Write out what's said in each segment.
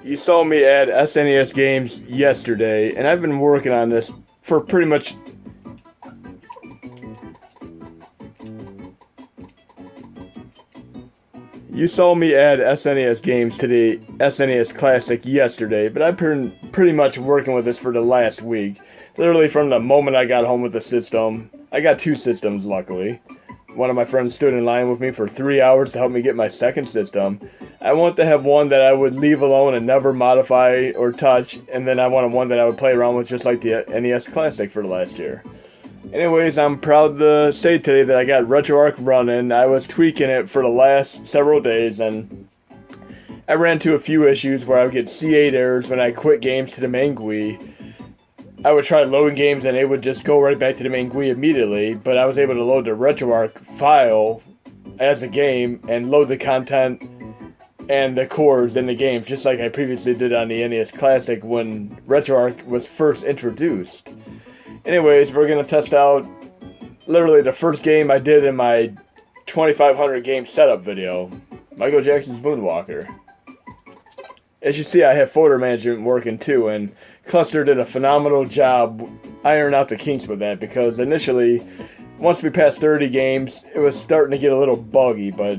You saw me add SNES games yesterday, and I've been working on this for pretty much... You saw me add SNES games to the SNES Classic yesterday, but I've been pretty much working with this for the last week. Literally from the moment I got home with the system. I got two systems, luckily. One of my friends stood in line with me for 3 hours to help me get my second system. I want to have one that I would leave alone and never modify or touch, and then I wanted one that I would play around with just like the NES Classic for the last year. Anyways, I'm proud to say today that I got RetroArch running. I was tweaking it for the last several days, and I ran into a few issues where I would get C8 errors when I quit games to the main GUI. I would try loading games and it would just go right back to the main GUI immediately, but I was able to load the RetroArch file as a game and load the content and the cores in the games just like I previously did on the NES Classic when RetroArch was first introduced. Anyways, we're going to test out literally the first game I did in my 2500 game setup video, Michael Jackson's Moonwalker. As you see, I have folder management working too, and Cluster did a phenomenal job ironing out the kinks with that, because initially, once we passed 30 games, it was starting to get a little buggy, but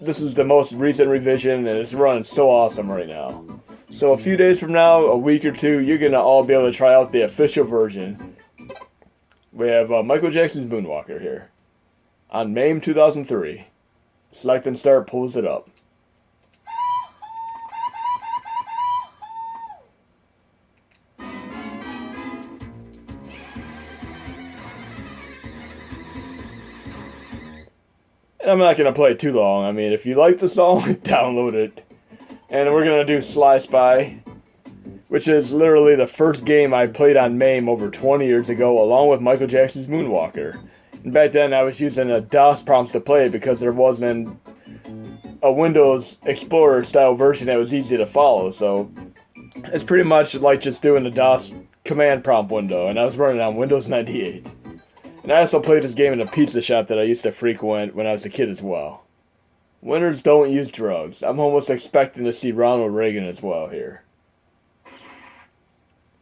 this is the most recent revision, and it's running so awesome right now. So a few days from now, a week or two, you're going to all be able to try out the official version. We have Michael Jackson's Moonwalker here, on MAME 2003. Select and Start pulls it up. I'm not going to play it too long. I mean, if you like the song, download it. And we're going to do Sly Spy, which is literally the first game I played on MAME over 20 years ago, along with Michael Jackson's Moonwalker. And back then, I was using a DOS prompts to play it because there wasn't a Windows Explorer style version that was easy to follow. So it's pretty much like just doing the DOS command prompt window, and I was running on Windows 98. And I also played this game in a pizza shop that I used to frequent when I was a kid as well. Winners don't use drugs. I'm almost expecting to see Ronald Reagan as well here.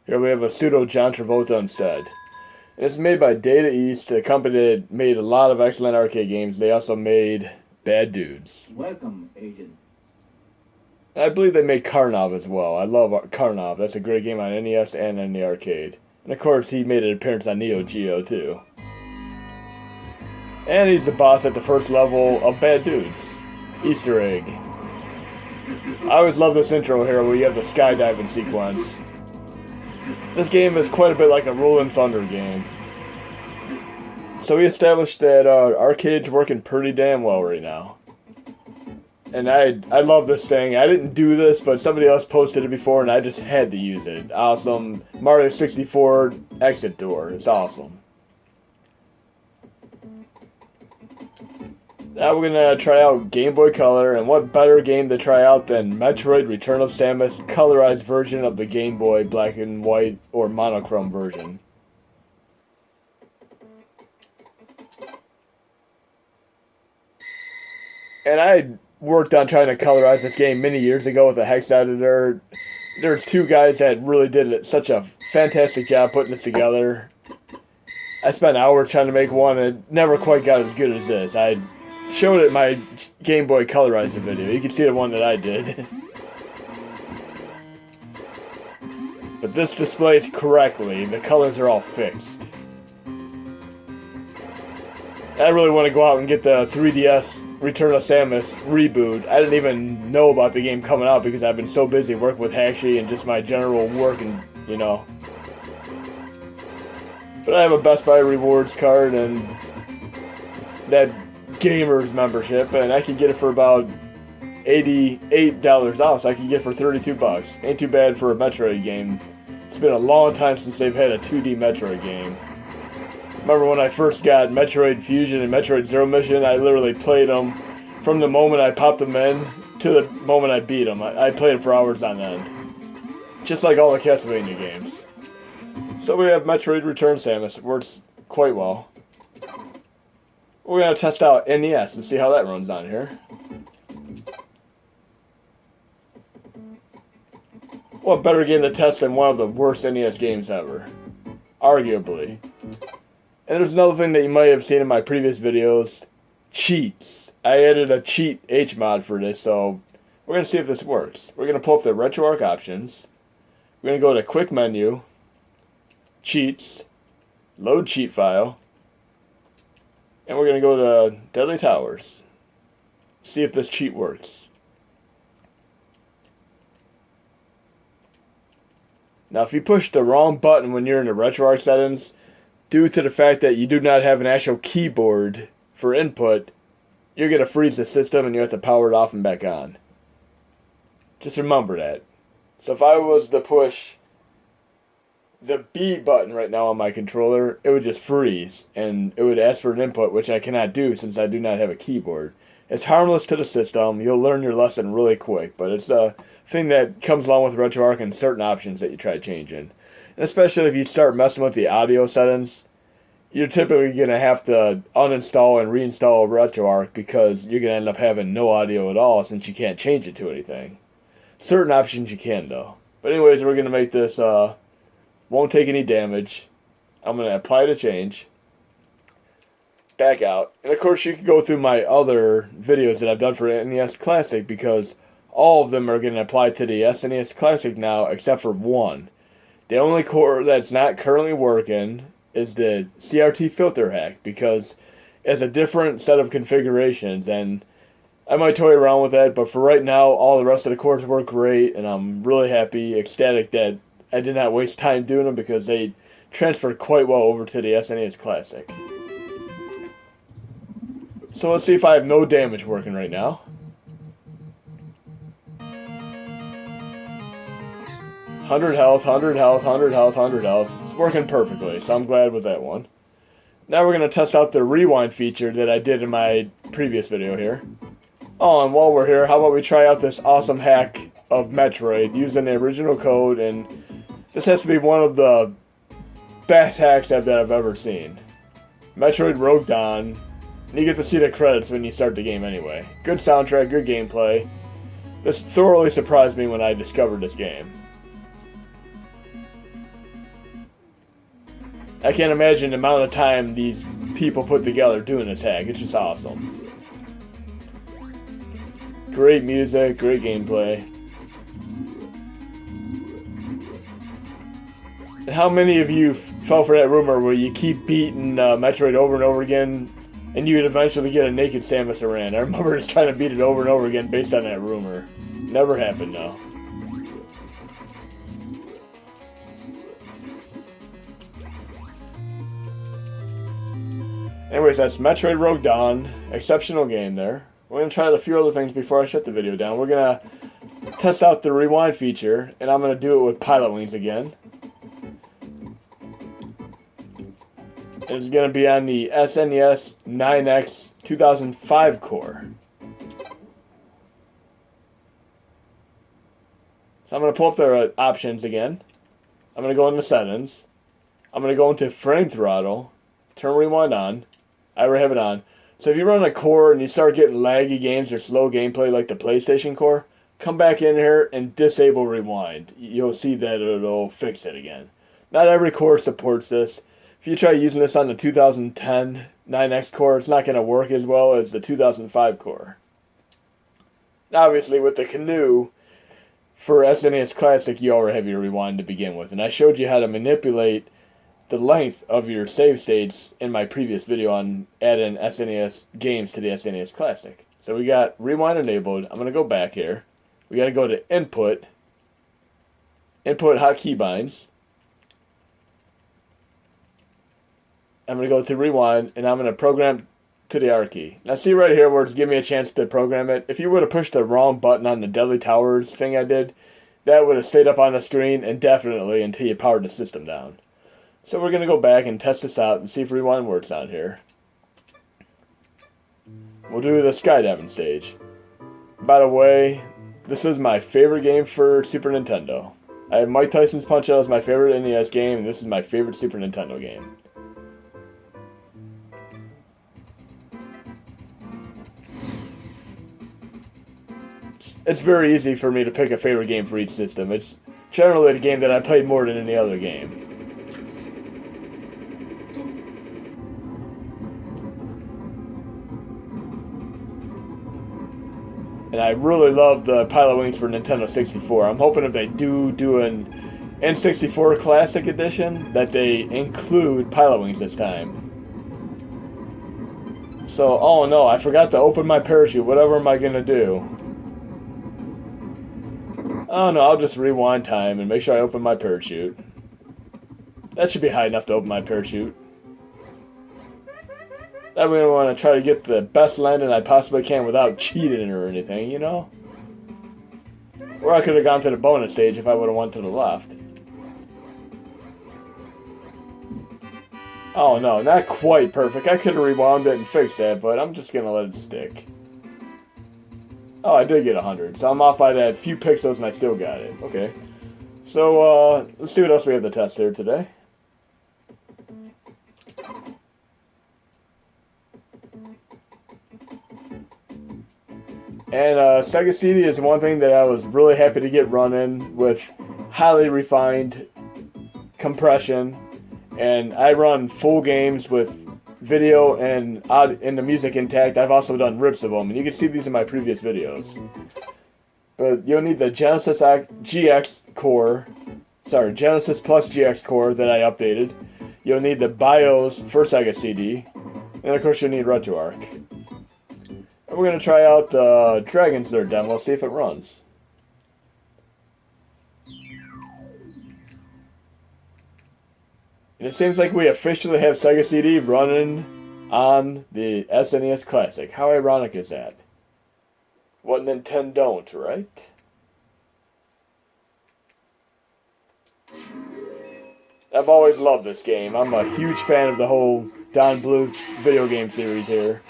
Here we have a pseudo John Travolta instead. And it's made by Data East, a company that made a lot of excellent arcade games. They also made Bad Dudes. Welcome, Agent. And I believe they made Karnov as well. I love Karnov. That's a great game on NES and in the arcade. And of course, he made an appearance on Neo Geo too. And he's the boss at the first level of Bad Dudes. Easter egg. I always love this intro here where you have the skydiving sequence. This game is quite a bit like a Rolling Thunder game. So we established that arcade's working pretty damn well right now. And I love this thing. I didn't do this, but somebody else posted it before and I just had to use it. Awesome. Mario 64 exit door. It's awesome. Now we're going to try out Game Boy Color, and what better game to try out than Metroid Return of Samus colorized version of the Game Boy black and white or monochrome version. And I worked on trying to colorize this game many years ago with a hex editor. There's two guys that really did such a fantastic job putting this together. I spent hours trying to make one and it never quite got as good as this. I showed it in my Game Boy colorizing video. You can see the one that I did. But this displays correctly. The colors are all fixed. I really want to go out and get the 3DS Return of Samus reboot. I didn't even know about the game coming out because I've been so busy working with Hackshi and just my general work and, you know. But I have a Best Buy rewards card and that Gamers membership, and I can get it for about $88 off, so I can get it for $32. Ain't too bad for a Metroid game. It's been a long time since they've had a 2D Metroid game. Remember when I first got Metroid Fusion and Metroid Zero Mission, I literally played them from the moment I popped them in to the moment I beat them. I played them for hours on end. Just like all the Castlevania games. So we have Metroid Return Samus. It works quite well. We're going to test out NES and see how that runs on here. what better game to test than one of the worst NES games ever? Arguably. And there's another thing that you might have seen in my previous videos. Cheats. I added a cheat HMod for this, so we're going to see if this works. We're going to pull up the RetroArch options. We're going to go to Quick Menu, Cheats, Load Cheat File, and we're going to go to Deadly Towers. See if this cheat works. Now, if you push the wrong button when you're in the RetroArch settings, due to the fact that you do not have an actual keyboard for input, you're going to freeze the system and you have to power it off and back on. Just remember that. So if I was to push the B button right now on my controller, it would just freeze and it would ask for an input, which I cannot do since I do not have a keyboard. It's harmless to the system. You'll learn your lesson really quick, but it's a thing that comes along with RetroArch and certain options that you try changing. And especially if you start messing with the audio settings, you're typically going to have to uninstall and reinstall RetroArch because you're going to end up having no audio at all since you can't change it to anything. Certain options you can, though. But anyways, we're going to make this, won't take any damage. I'm going to apply the change. Back out. And of course you can go through my other videos that I've done for NES Classic because all of them are going to apply to the SNES Classic now except for one. The only core that's not currently working is the CRT filter hack because it's a different set of configurations and I might toy around with that, but for right now all the rest of the cores work great and I'm really happy, ecstatic that I did not waste time doing them because they transferred quite well over to the SNES Classic. So let's see if I have no damage working right now. 100 health, 100 health, 100 health, 100 health. It's working perfectly, so I'm glad with that one. Now we're going to test out the rewind feature that I did in my previous video here. Oh, and while we're here, how about we try out this awesome hack of Metroid using the original code, and this has to be one of the best hacks that I've ever seen. Metroid Rogue Dawn. And you get to see the credits when you start the game anyway. Good soundtrack, good gameplay. This thoroughly surprised me when I discovered this game. I can't imagine the amount of time these people put together doing this hack. It's just awesome. Great music, great gameplay. And how many of you fell for that rumor where you keep beating Metroid over and over again and you would eventually get a naked Samus Aran? I remember just trying to beat it over and over again based on that rumor. Never happened, though. Anyways, that's Metroid Rogue Dawn. Exceptional game there. We're going to try a few other things before I shut the video down. We're going to test out the rewind feature, and I'm going to do it with Pilotwings again. It's going to be on the SNES 9X 2005 core. So I'm going to pull up the options again. I'm going to go into settings. I'm going to go into frame throttle. Turn rewind on. I already have it on. So if you run a core and you start getting laggy games or slow gameplay like the PlayStation core, come back in here and disable rewind. You'll see that it'll fix it again. Not every core supports this. If you try using this on the 2010 9X core, it's not going to work as well as the 2005 core. Now, obviously, with the Canoe, for SNES Classic, you already have your rewind to begin with. And I showed you how to manipulate the length of your save states in my previous video on adding SNES games to the SNES Classic. So we got rewind enabled. I'm going to go back here. We got to go to input hotkey-binds. I'm going to go to rewind, and I'm going to program to the R key. Now see right here where it's giving me a chance to program it. If you would have pushed the wrong button on the Deadly Towers thing I did, that would have stayed up on the screen indefinitely until you powered the system down. So we're going to go back and test this out and see if rewind works out here. We'll do the skydiving stage. By the way, this is my favorite game for Super Nintendo. I have Mike Tyson's Punch-Out as my favorite NES game, and this is my favorite Super Nintendo game. It's very easy for me to pick a favorite game for each system. It's generally the game that I played more than any other game. And I really love the Pilotwings for Nintendo 64. I'm hoping if they do an N64 Classic Edition, that they include Pilotwings this time. So, oh no, I forgot to open my parachute. Whatever am I going to do? Oh no, I'll just rewind time and make sure I open my parachute. That should be high enough to open my parachute. That way I want to try to get the best landing I possibly can without cheating or anything, you know? Or I could have gone to the bonus stage if I would have went to the left. Oh no, not quite perfect. I could have rewound it and fixed that, but I'm just going to let it stick. Oh, I did get 100, so I'm off by that few pixels and I still got it. Okay. So, let's see what else we have to test here today. And Sega CD is one thing that I was really happy to get running with highly refined compression. And I run full games with video and the music intact. I've also done rips of them, and you can see these in my previous videos. But you'll need the Genesis GX core, Genesis plus GX core that I updated. You'll need the BIOS for Sega CD, and of course you'll need RetroArch. And we're going to try out the Dragon's Den demo, see if it runs. And it seems like we officially have Sega CD running on the SNES Classic. How ironic is that? What Nintendo don't, right? I've always loved this game. I'm a huge fan of the whole Don Bluth video game series here.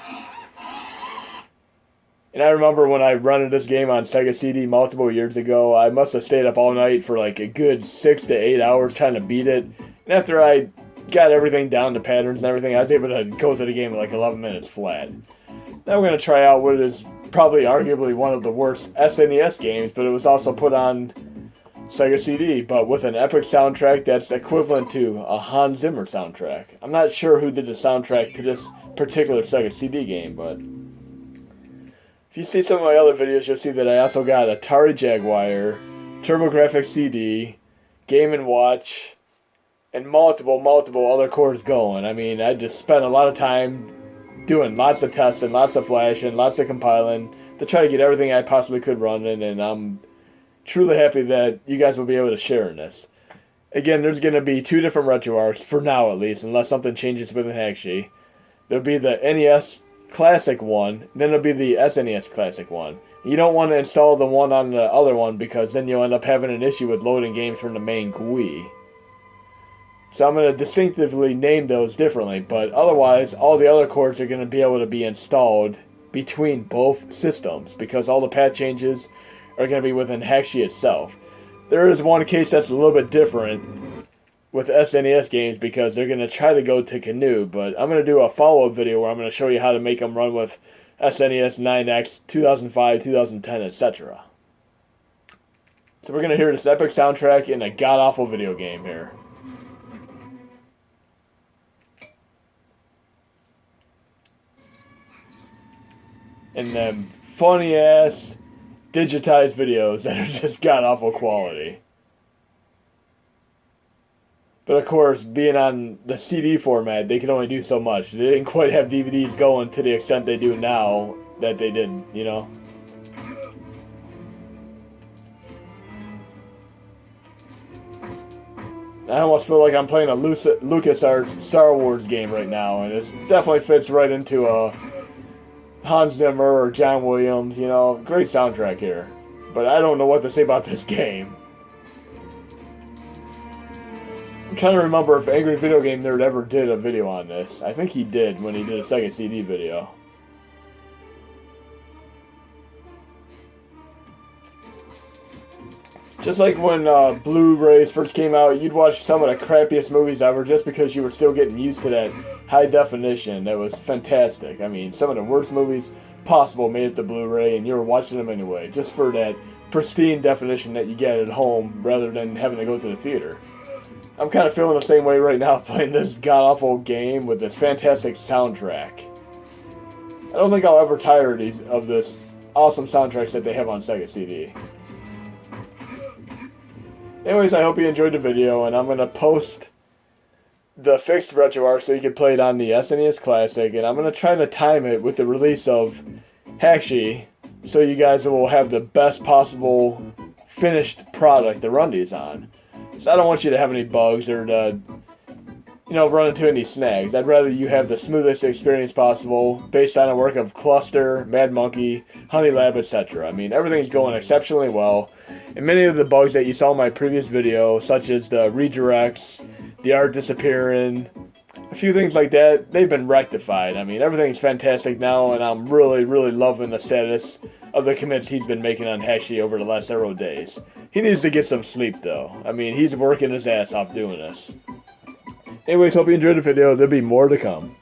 And I remember when I rented this game on Sega CD multiple years ago, I must have stayed up all night for like a good 6 to 8 hours trying to beat it. And after I got everything down to patterns and everything, I was able to go through the game in like 11 minutes flat. Now we're going to try out what is probably arguably one of the worst SNES games, but it was also put on Sega CD, but with an epic soundtrack that's equivalent to a Hans Zimmer soundtrack. I'm not sure who did the soundtrack to this particular Sega CD game, but if you see some of my other videos, you'll see that I also got Atari Jaguar, TurboGrafx CD, Game & Watch, and multiple other cores going. I mean, I just spent a lot of time doing lots of testing, lots of flashing, lots of compiling to try to get everything I possibly could running, and I'm truly happy that you guys will be able to share in this. Again, there's going to be 2 different RetroArchs, for now at least, unless something changes with the Hackshi. There'll be the NES Classic one, then there'll be the SNES Classic one. You don't want to install the one on the other one because then you'll end up having an issue with loading games from the main GUI. So I'm going to distinctively name those differently, but otherwise all the other cores are going to be able to be installed between both systems because all the path changes are going to be within Hackshi itself. There is one case that's a little bit different with SNES games because they're going to try to go to GNU, but I'm going to do a follow-up video where I'm going to show you how to make them run with SNES 9X, 2005, 2010, etc. So we're going to hear this epic soundtrack in a god-awful video game here. And then funny-ass digitized videos that are just god-awful quality. But of course, being on the CD format, they can only do so much. They didn't quite have DVDs going to the extent they do now that they did, you know. I almost feel like I'm playing a LucasArts Star Wars game right now, and it definitely fits right into a Hans Zimmer or John Williams, you know. Great soundtrack here. But I don't know what to say about this game. I'm trying to remember if Angry Video Game Nerd ever did a video on this. I think he did when he did a Sega CD video. Just like when Blu-rays first came out, you'd watch some of the crappiest movies ever just because you were still getting used to that high definition. That was fantastic. I mean, some of the worst movies possible made it to Blu-ray, and you were watching them anyway, just for that pristine definition that you get at home rather than having to go to the theater. I'm kind of feeling the same way right now playing this god-awful game with this fantastic soundtrack. I don't think I'll ever tire of this awesome soundtracks that they have on Sega CD. Anyways, I hope you enjoyed the video, and I'm going to post the fixed RetroArch so you can play it on the SNES Classic, and I'm going to try to time it with the release of Hackshi so you guys will have the best possible finished product to run these on. So I don't want you to have any bugs or to, run into any snags. I'd rather you have the smoothest experience possible based on a work of Cluster, Mad Monkey, Honey Lab, etc. I mean, everything's going exceptionally well. And many of the bugs that you saw in my previous video, such as the redirects, the art disappearing, a few things like that, they've been rectified. I mean, everything's fantastic now, and I'm really, really loving the status of the commits he's been making on Hackshi over the last several days. He needs to get some sleep, though. I mean, he's working his ass off doing this. Anyways, hope you enjoyed the video. There'll be more to come.